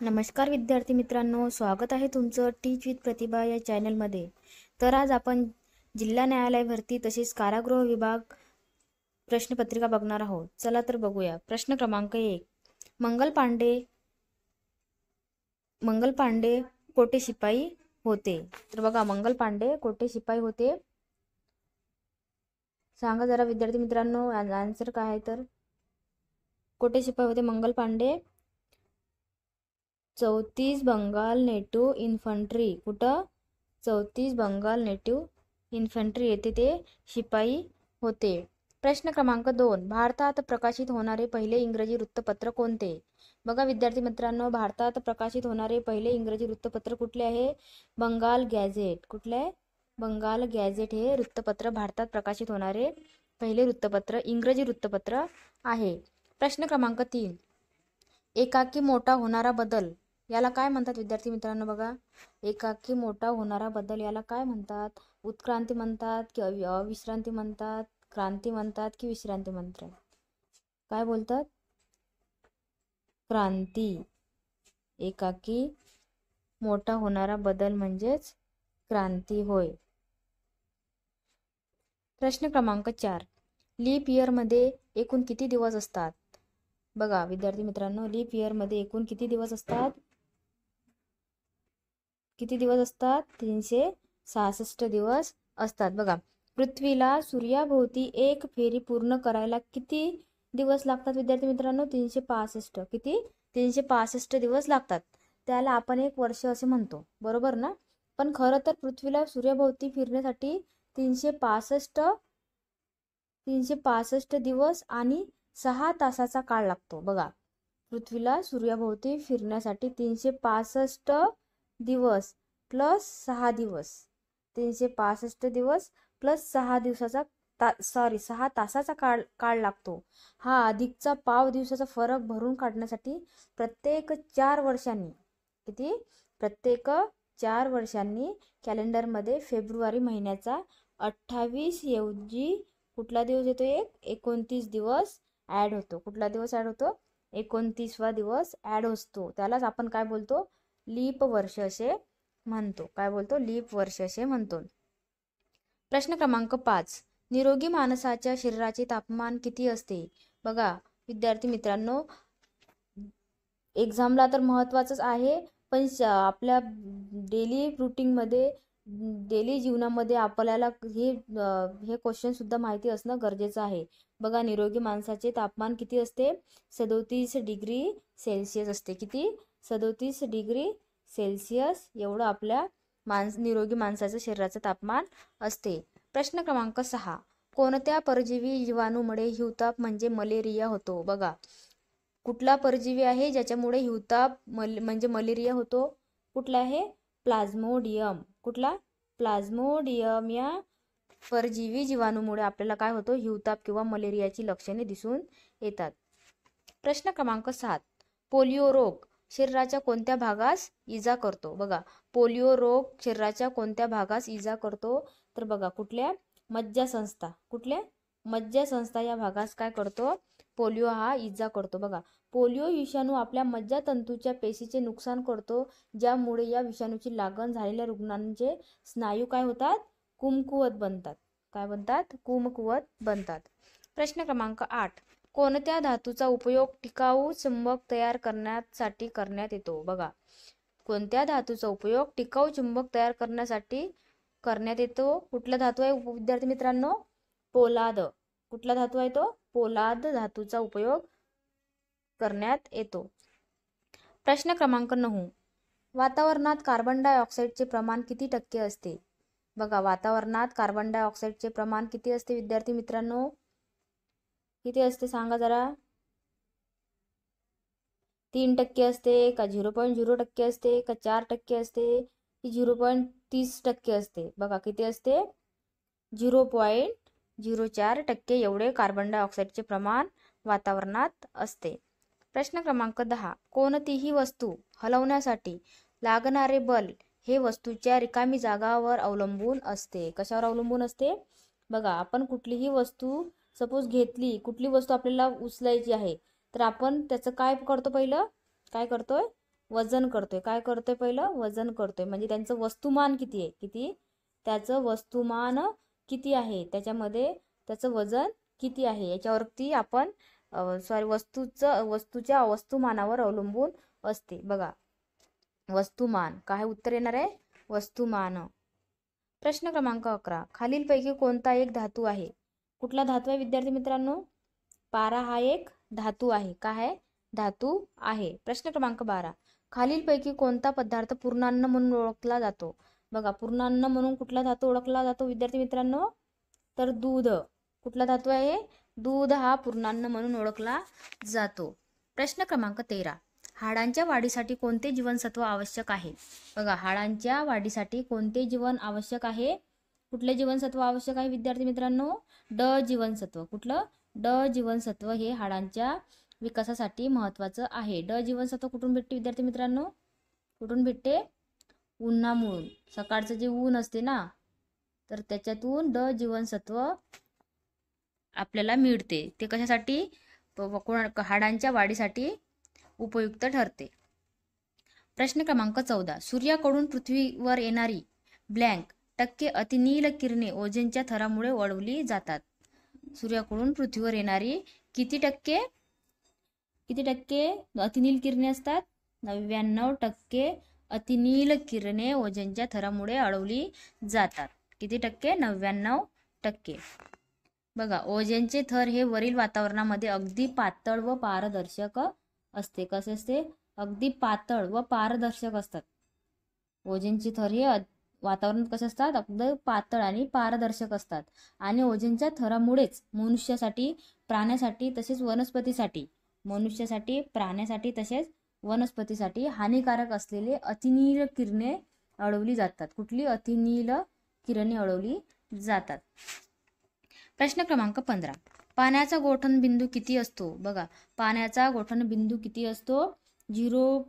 नमस्कार विद्यार्थी मित्रांनो, स्वागत आहे तुमचं टीच विथ प्रतिभा या चॅनलमध्ये। तर आज आपण जिल्हा न्यायालय भरती तसेच कारागृह विभाग प्रश्नपत्रिका बघणार आहोत। चला तर बघूया। प्रश्न क्रमांक 1, मंगल पांडे कोठे शिपाई होते? तर बघा, मंगल पांडे कोठे शिपाई होते? सांगा जरा विद्यार्थी मित्रांनो, आन्सर काय आहे? तर कोठे शिपाई होते मंगल पांडे? 34 Bengal native infantry. कुठं? 34 बंगाल नेटिव्ह इन्फंट्री येथे ते शिपाई होते। प्रश्न क्रमांक 2, भारतात प्रकाशित होणारे पहिले इंग्रजी वृत्तपत्र कोणते? बघा विद्यार्थी मित्रांनो, भारतात प्रकाशित होणारे पहिले इंग्रजी वृत्तपत्र कुठले आहे? बंगाल गॅझेट। कुठले आहे? बंगाल गॅझेट हे वृत्तपत्र भारतात प्रकाशित होणारे पहिले वृत्तपत्र इंग्रजी वृत्तपत्र आहे। प्रश्न क्रमांक 3, एकाकी मोठा होणारा बदल याला काय म्हणतात विद्यार्थी मित्रांनो? बघा, एकाकी मोठा होणारा बदल याला काय म्हणतात? उत्क्रांती म्हणतात की अविश्रांती म्हणतात, क्रांती म्हणतात की विश्रांती म्हणतात? काय बोलतात? क्रांती। एकाकी मोठा होणारा बदल म्हणजेच क्रांती होय। प्रश्न क्रमांक 4, लीप इयर मध्ये एकूण किती दिवस असतात? बघा विद्यार्थी मित्रांनो, लीप इयर मध्ये एकूण किती दिवस असतात? किती दिवस असतात? 366 दिवस असतात। बघा, पृथ्वीला सूर्याभोवती एक फेरी पूर्ण करायला किती दिवस लागतात विद्यार्थी मित्रांनो? 365। किती? 365 दिवस लागतात। त्याला आपण एक वर्ष असे म्हणतो, बरोबर ना? पण खरं तर पृथ्वीला सूर्याभोवती फिरण्यासाठी 365 दिवस आणि 6 तासाचा काळ लागतो। बघा, पृथ्वीला सूर्याभोवती फिरण्यासाठी 365 दिवस प्लस 6 दिवस, 365 दिवस प्लस 6 दिवसाचा 6 तासाचा काळ लागतो। हा अधिकचा पाव दिवसाचा फरक भरून काढण्यासाठी प्रत्येक 4 वर्षांनी प्रत्येक 4 वर्षांनी कॅलेंडरमध्ये फेब्रुवारी महिन्याचा 28 ऐवजी कुठला दिवस येतो? 29 दिवस ऍड होतो। कुठला दिवस ऍड होतो? 29वा दिवस ऍड असतो। त्यालाच आपण काय बोलतो? लीप वर्ष असे म्हणतो। काय बोलतो? लीप वर्ष असे म्हणतो। प्रश्न क्रमांक 5, निरोगी माणसाच्या शरीराचे तापमान किती असते? बघा विद्यार्थी मित्रांनो, एक्झामला तर महत्त्वाचंच आहे, पण आपल्या डेली रूटीनमध्ये, डेली जीवनामध्ये आपल्याला हे क्वेश्चन सुद्धा माहिती असणं गरजेचं आहे। बघा, निरोगी माणसाचे तापमान किती असते? 37 डिग्री सेल्सिअस असते। किती? 37 डिग्री सेल्सिअस एवढं आपल्या निरोगी माणसाचं शरीराचं तापमान असते। प्रश्न क्रमांक 6, कोणत्या परजीवी जीवाणूमुळे हिवताप म्हणजे मलेरिया होतो? बघा, कुठला परजीवी आहे ज्याच्यामुळे हिवताप म्हणजे मलेरिया होतो? कुठला आहे? प्लाझ्मोडियम। कुठला? प्लाझ्मोडियम या परजीवी जीवाणूमुळे आपल्याला काय होतो? हिवताप किंवा मलेरियाची लक्षणे दिसून येतात। प्रश्न क्रमांक 7, पोलिओ रोग शरीराच्या कोणत्या भागास इजा करतो? बघा, पोलिओ रोग शरीराच्या कोणत्या भागास इजा करतो? तर बघा, कुठल्या? मज्जासंस्था। कुठल्या? मज्जासंस्था या भागास काय करतो? पोलिओ हा इजा करतो। बघा, पोलिओ विषाणू आपल्या मज्जातंतूच्या पेशीचे नुकसान करतो, ज्यामुळे या विषाणूची लागण झालेल्या रुग्णांचे स्नायू काय होतात? कमकुवत बनतात। काय बनतात? कमकुवत बनतात। प्रश्न क्रमांक 8, कोणत्या धातूचा उपयोग टिकाऊ चुंबक तयार करण्यासाठी करण्यात येतो? बघा, कोणत्या धातूचा उपयोग टिकाऊ चुंबक तयार करण्यासाठी करण्यात येतो? कुठला धातू आहे विद्यार्थी मित्रांनो? पोलाद। कुठला धातू आहे तो? पोलाद धातूचा उपयोग करण्यात येतो। प्रश्न क्रमांक 9, वातावरणात कार्बन डायऑक्साईडचे प्रमाण किती टक्के असते? बघा, वातावरणात कार्बन डायऑक्साईडचे प्रमाण किती असते विद्यार्थी मित्रांनो? किती असते सांगा जरा? 3% असते का 0.0% असते का 4% असते की 0.30% असते? बघा, किती असते? 0.04% एवढे कार्बन डायऑक्साईडचे प्रमाण वातावरणात असते। प्रश्न क्रमांक 10, कोणतीही वस्तू हलवण्यासाठी लागणारे बल हे वस्तूच्या रिकामी जागावर अवलंबून असते। कशावर अवलंबून असते? बघा, आपण कुठलीही वस्तू सपोज घेतली, कुठली वस्तू आपल्याला उचलायची आहे, तर आपण त्याचं काय करतो? पहिलं काय करतोय? वजन करतोय. काय करतोय? पहिलं वजन करतोय. म्हणजे त्यांचं वस्तुमान किती आहे? किती? त्याचं वस्तुमान किती आहे? त्याच्यामध्ये त्याचं वजन किती आहे? याच्यावरती आपण वस्तूच्या वस्तुमानावर अवलंबून असते. बघा, वस्तुमान. काय उत्तर येणार आहे? वस्तुमान. प्रश्न क्रमांक 11. खालीलपैकी कोणता एक धातू आहे? कुठला धातू आहे विद्यार्थी मित्रांनो? पारा हा एक धातू आहे. काय आहे? धातू आहे. प्रश्न क्रमांक 12. खालीलपैकी कोणता पदार्थ पूर्णान्न म्हणून ओळखला जातो? बघा, पूर्णान्न म्हणून कुठला धातू ओळखला जातो विद्यार्थी मित्रांनो? तर दूध. कुठला धातू आहे? दूध हा पूर्णान्न म्हणून ओळखला जातो. प्रश्न क्रमांक 13. हाडांच्या वाढीसाठी कोणते जीवनसत्व आवश्यक आहे? बघा, हाडांच्या वाढीसाठी कोणते जीवन आवश्यक आहे? कुठले जीवनसत्व आवश्यक आहे विद्यार्थी मित्रांनो? ड जीवनसत्व. कुठलं? ड जीवनसत्व हे हाडांच्या विकासासाठी महत्त्वाचं आहे. ड जीवनसत्व कुठून भेटते विद्यार्थी मित्रांनो? कुठून भेटते? उन्हामुळून. सकाळचं जे ऊन असते ना, तर त्याच्यातून ड जीवनसत्व आपल्याला मिळते. ते कशासाठी? हाडांच्या वाढीसाठी उपयुक्त ठरते. प्रश्न क्रमांक 14. सूर्याकडून पृथ्वीवर येणारी ब्लँक टक्के अतिनील किरणे ओझोनच्या थरामुळे अडवली जातात. सूर्याकडून पृथ्वीवर येणारी किती टक्के अतिनील किरणे असतात? 99% अतिनील किरणे ओझोनच्या थरामुळे अडवली जातात. किती टक्के? 99%. बघा, ओझोनचे थर हे वरील वातावरणामध्ये अगदी पातळ व पारदर्शक असते. कसे असते? अगदी पातळ व पारदर्शक असतात. ओझोनचे थर हे वातावरणात कसे असतात? अगदी पातळ आणि पारदर्शक असतात. आणि ओझोनच्या थरामुळेच मनुष्यासाठी, प्राण्यासाठी तसेच वनस्पतीसाठी हानिकारक असलेले अतिनील किरणे अडवली जातात. कुठली? अतिनील किरणे अडवली जातात. प्रश्न क्रमांक 15. पाण्याचा गोठण बिंदू किती असतो? बघा, पाण्याचा गोठण बिंदू किती असतो? 0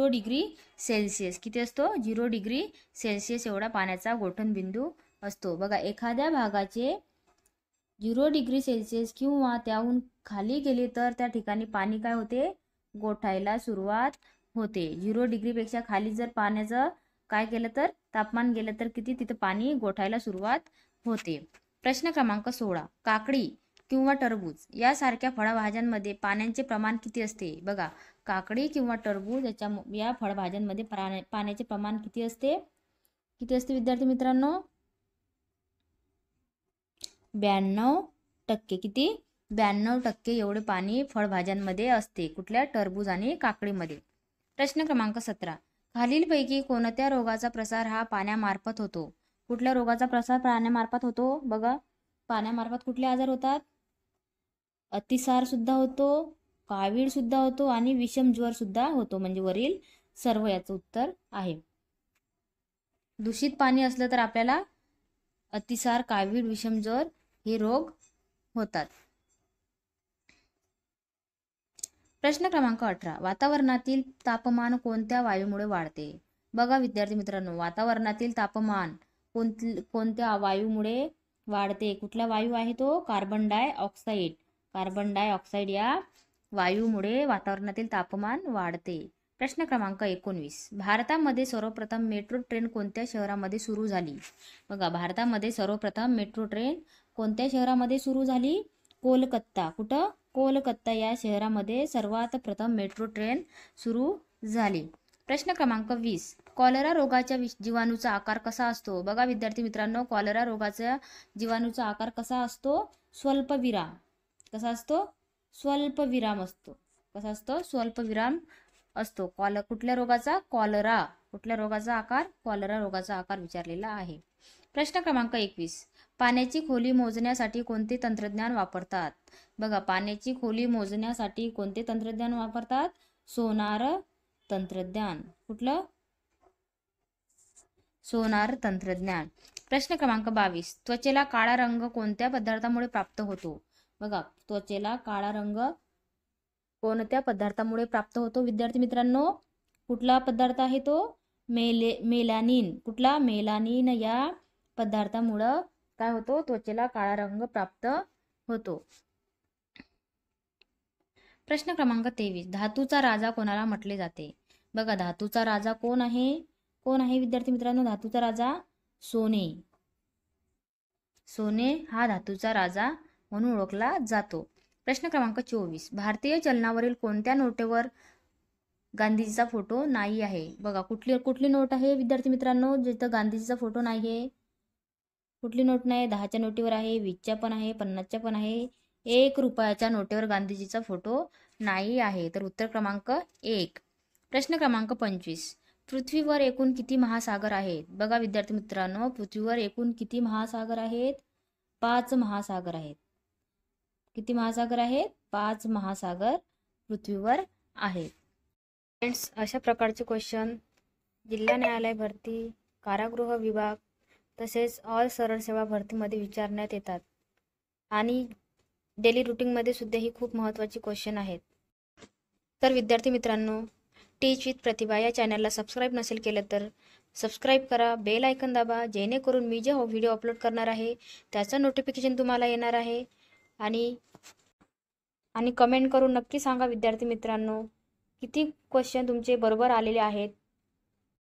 डिग्री सेल्सिअस. किती असतो? 0 डिग्री सेल्सिअस एवढा पाण्याचा गोठण बिंदू असतो. बघा, एखाद्या भागाचे 0 डिग्री सेल्सिअस किंवा त्याहून खाली गेले तर त्या ठिकाणी पाणी काय होते? गोठायला सुरुवात होते. 0 डिग्रीपेक्षा खाली जर पाण्याचं काय केलं तर तापमान गेलं तर किती? तिथं पाणी गोठायला सुरुवात होते. प्रश्न क्रमांक 16. काकडी किंवा टरबूज यासारख्या फळभाज्यांमध्ये पाण्याचे प्रमाण किती असते? बघा, काकडी किंवा टरबूज या फळभाज्यांमध्ये पाण्याचे प्रमाण किती असते? किती असते विद्यार्थी मित्रांनो? 92%. किती? 92% एवढे पाणी फळभाज्यांमध्ये असते. कुठल्या? टरबूज आणि काकडीमध्ये. प्रश्न क्रमांक 17. खालीलपैकी कोणत्या रोगाचा प्रसार हा पाण्यामार्फत होतो? कुठल्या रोगाचा प्रसार पाण्यामार्फत होतो? बघा, पाण्यामार्फत कुठले आजार होतात? अतिसार सुद्धा होतो, कावीळ सुद्धा होतो आणि विषम ज्वर सुद्धा होतो. म्हणजे वरील सर्व याचं उत्तर आहे. दूषित पाणी असलं तर आपल्याला अतिसार, कावीळ, विषम ज्वर हे रोग होतात. प्रश्न क्रमांक 18. वातावरणातील तापमान कोणत्या वायूमुळे वाढते? बघा विद्यार्थी मित्रांनो, वातावरणातील तापमान कोणत्या वायूमुळे वाढते? कुठला वायू आहे तो? Carbon dioxide. कार्बन डायऑक्साईड या वायूमुळे वातावरणातील तापमान वाढते. प्रश्न क्रमांक 19. भारतामध्ये सर्वप्रथम मेट्रो ट्रेन कोणत्या शहरामध्ये सुरू झाली? बघा, भारतामध्ये सर्वप्रथम मेट्रो ट्रेन कोणत्या शहरामध्ये सुरू झाली? कोलकाता. कुठं? कोलकाता या शहरामध्ये सर्वात प्रथम मेट्रो ट्रेन सुरू झाली. प्रश्न क्रमांक 20. कॉलरा रोगाच्या जीवाणूचा आकार कसा असतो? बघा विद्यार्थी मित्रांनो, कॉलरा रोगाच्या जीवाणूचा आकार कसा असतो? स्वल्पविराम. कसा असतो? स्वल्पविराम असतो. कसा असतो? स्वल्पविराम असतो. कुठल्या रोगाचा? कॉलरा. कुठल्या रोगाचा आकार? कॉलरा रोगाचा आकार विचारलेला आहे. प्रश्न क्रमांक 21. पाण्याची खोली मोजण्यासाठी कोणते तंत्रज्ञान वापरतात? बघा, पाण्याची खोली मोजण्यासाठी कोणते तंत्रज्ञान वापरतात? सोनार तंत्रज्ञान. कुठलं? सोनार तंत्रज्ञान. प्रश्न क्रमांक 22. त्वचेला काळा रंग कोणत्या पदार्थामुळे प्राप्त होतो? बघा, त्वचेला काळा रंग कोणत्या पदार्थामुळे प्राप्त होतो विद्यार्थी मित्रांनो? कुठला पदार्थ आहे तो? मेलानिन. कुठला? मेलानिन या पदार्थामुळे काय होतो? त्वचेला काळा रंग प्राप्त होतो. प्रश्न क्रमांक 23. धातूचा राजा कोणाला म्हटले जाते? बघा, धातूचा राजा कोण आहे? कोण आहे विद्यार्थी मित्रांनो धातूचा राजा? सोने. सोने हा धातूचा राजा म्हणून ओळखला जातो. प्रश्न क्रमांक 24. भारतीय चलनावरील कोणत्या नोटेवर गांधीजीचा फोटो नाही आहे? बघा, कुठली नोट आहे विद्यार्थी मित्रांनो जिथं गांधीजीचा फोटो नाही आहे? कुठली नोट नाही? 10च्या नोटीवर आहे, 20च्या पण आहे, 50च्या पण आहे. 1 रुपयाच्या नोटेवर गांधीजीचा फोटो नाही आहे. तर उत्तर क्रमांक 1. प्रश्न क्रमांक 25. पृथ्वीवर एकूण किती महासागर आहेत? बघा विद्यार्थी मित्रांनो, पृथ्वीवर एकूण किती महासागर आहेत? 5 महासागर आहेत. किती महासागर आहेत? 5 महासागर पृथ्वीवर आहेत. फ्रेंड्स, अशा प्रकारचे क्वेश्चन जिल्हा न्यायालय भरती, कारागृह विभाग तसेच ऑल सरळ सेवा भरतीमध्ये विचारण्यात येतात आणि डेली रुटीनमध्ये सुद्धा ही खूप महत्त्वाची क्वेश्चन आहेत. तर विद्यार्थी मित्रांनो, टीच विथ प्रतिभा या चॅनलला सबस्क्राईब नसेल केलं तर सबस्क्राईब करा, बेल आयकन दाबा, जेणेकरून मी जे व्हिडिओ अपलोड करणार आहे त्याचं नोटिफिकेशन तुम्हाला येणार आहे. आणि कमेंट करून नक्की सांगा विद्यार्थी मित्रांनो किती क्वेश्चन तुमचे बरोबर आलेले आहेत.